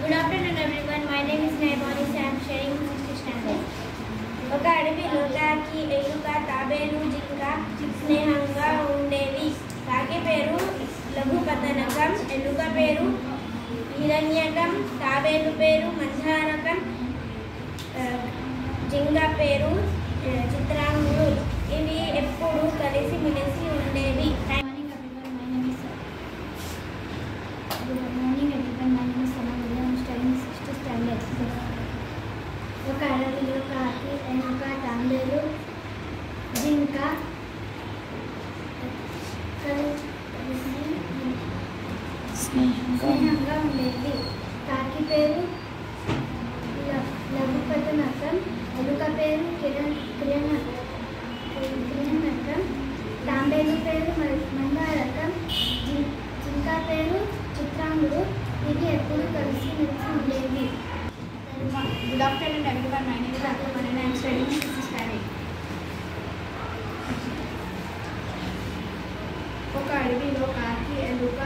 Good afternoon everyone. My name is Naibani. I am sharing 6th standard. ఒక అడవిలో కాకి, ఎలుక, తాబేలు, జింక స్నేహంగా ఉండేవి. కాకి పేరు లఘుపతనకం, ఎలుక పేరు హిరణ్యకం, తాబేలు పేరు మందారకం, జింక పేరు చిత్రాంగుడు. ఇవి ఎప్పుడు కలిసి మెలిసి ఉండేవి. ఒక అడవిలో కాకి, ఎలుక, తాబేలు, జింక స్నేహంగా ఉండేది. కాకి పేరు లఘుపతనకం, ఎలుక పేరు హిరణ్యకం, తాబేలు పేరు మందారకం, జింక పేరు చిత్రాంగుడు. ఇవి ఎప్పుడు కలిసి మెలిసి ఉండేవి. Good afternoon everyone. My name is Atul and I am studying 6th standard. ఒక అడవిలో కాకి, ఎలుక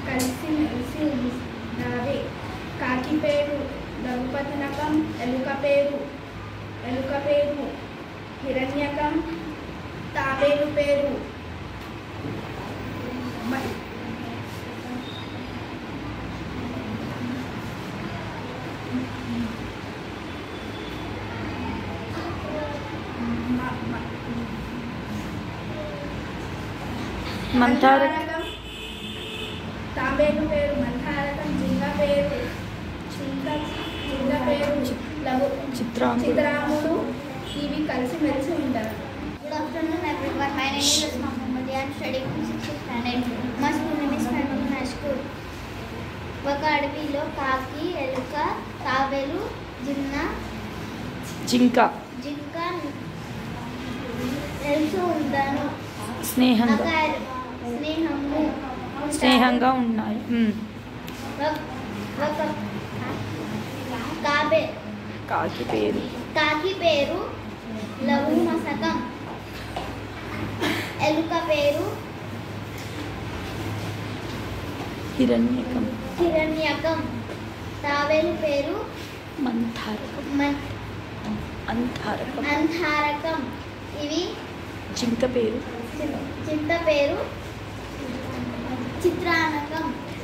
కలిసి మెలిసి ఉన్నవి. కాకి పేరు లఘుపతనకం, ఎలుక పేరు హిరణ్యకం, తాబేలు పేరు మందారకం, తాబేలు పేరు మందారకం, జింక పేరు చిత్రాంగుడు. ఇవి కలిసి మెలిసి ఉంటారు. Good afternoon everyone. My name is Mohammed. I am studying 6th standard. My school name is Family High School. ఒక అడవిలో కాకి, ఎలుక, తాబేలు, జింక కలిసి ఉంటాను. స్నేహంగా ఉన్నాయి. కాకి పేరు లఘుమసకం, ఎలుక పేరు హిరణ్యకం, తాబేలు పేరు మందారకం. ఇవి జింక పేరు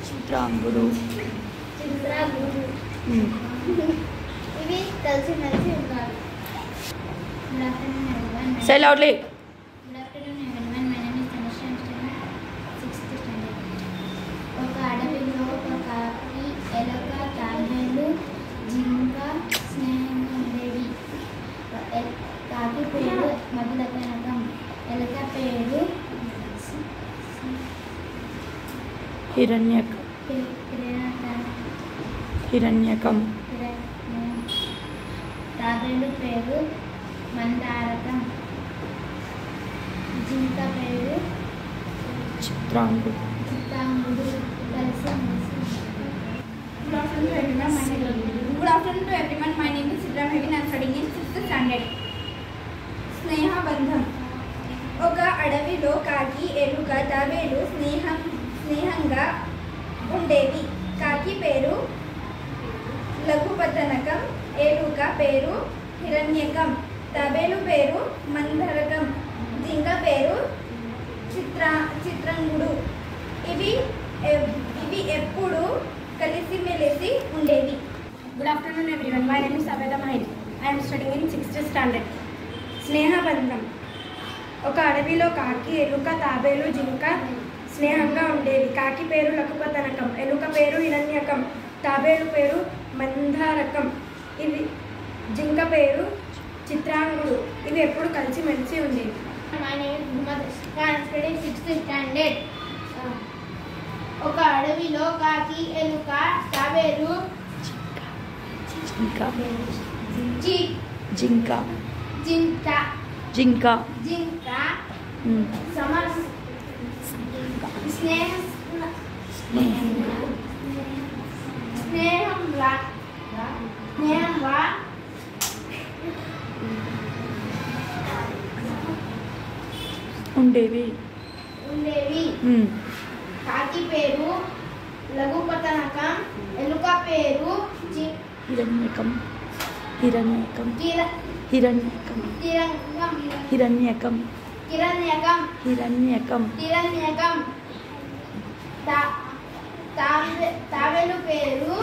చిత్రాంగుడు. ఇవి కలిసి మెలిసి ఉన్నారు. Say loudly. Good afternoon everyone. My name is Tanisha. I am studying 6th standard. ఒక అడవిలో ఒక కాకి, ఎలుక, తాబేలు, జింక స్నేహంగా ఉండేవి. కాకి పేరు లఘుపతనకం, ఎలుక పేరు హిరణ్యకం, తాబేలు పేరు మందారకం, జింక పేరు చిత్రాంగుడు. కలిసి Good afternoon to everyone. My name is Sidram Hevin. I am studying in 6th standard. స్నేహబంధం. ఒక అడవిలో కాకి, ఎలుక, తాబేలు స్నేహంగా ఉండేవి. కాకి పేరు లఘుపతనకం, ఎలుక పేరు హిరణ్యకం, తాబేలు పేరు మందారకం, జింక పేరు చిత్రాంగుడు. ఇవి ఎప్పుడు కలిసి మెలిసి ఉండేవి. Good afternoon everyone. My name is Abeda Mahiri. I am studying in 6th standard. స్నేహబంధం. ఒక అడవిలో కాకి, ఎలుక, తాబేలు, జింక స్నేహంగా ఉండేవి. కాకి పేరు లఘుపతనకం, ఎలుక పేరు హిరణ్యకం, తాబేలు పేరు మందారకం, జింక పేరు చిత్రాంగుడు. ఇవి ఎప్పుడు కలిసి మెలిసి ఉండేవి. My name is Muhammad. I am studying 6th standard. ఒక అడవిలో కాకి, ఎలుక, తాబేలు, జింక స్నేహంగా ఉండేవి. ఉండేవి. కాకి పేరు లఘుపతనకం, ఎలుక పేరు హిరణ్యకం హిరణ్యకం హిరణ్యకం హిరణ్యకం హిరణ్యకం హిరణ్యకం. తాబేలు పేరు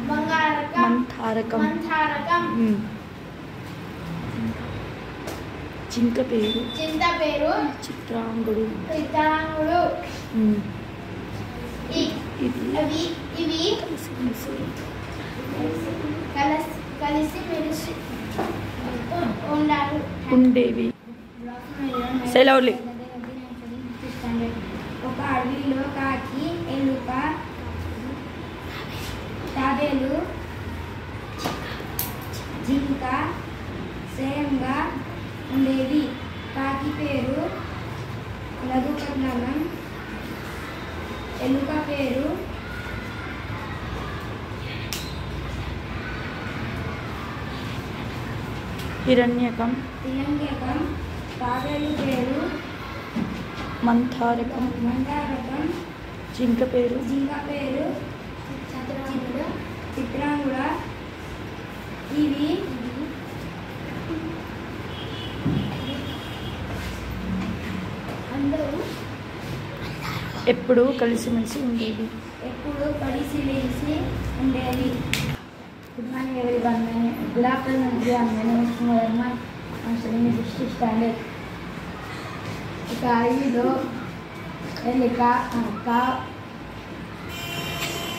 మంథారకం జింక పేరు చింత పేరు చిత్రాంగుడు ఇవి కలిసి మెలిసి ఉండేవి. సెలవులు. ఒక అడవిలో కాకి, ఎలుక, తాబేలు, జింక సేయంగా ఉండేవి. కాకి పేరు లఘుపద్మనం, ఎలుక పేరు హిరణ్యకం తాబేలు పేరు మంథారకం జింక పేరు చిత్రాంగుడ. ఇవి అందరూ ఎప్పుడూ కలిసిమెలిసి ఉండేవి. Good morning everyone. Good afternoon everyone. My name is Kumar Arman. I am studying in 6th standard. ఒక అడవిలో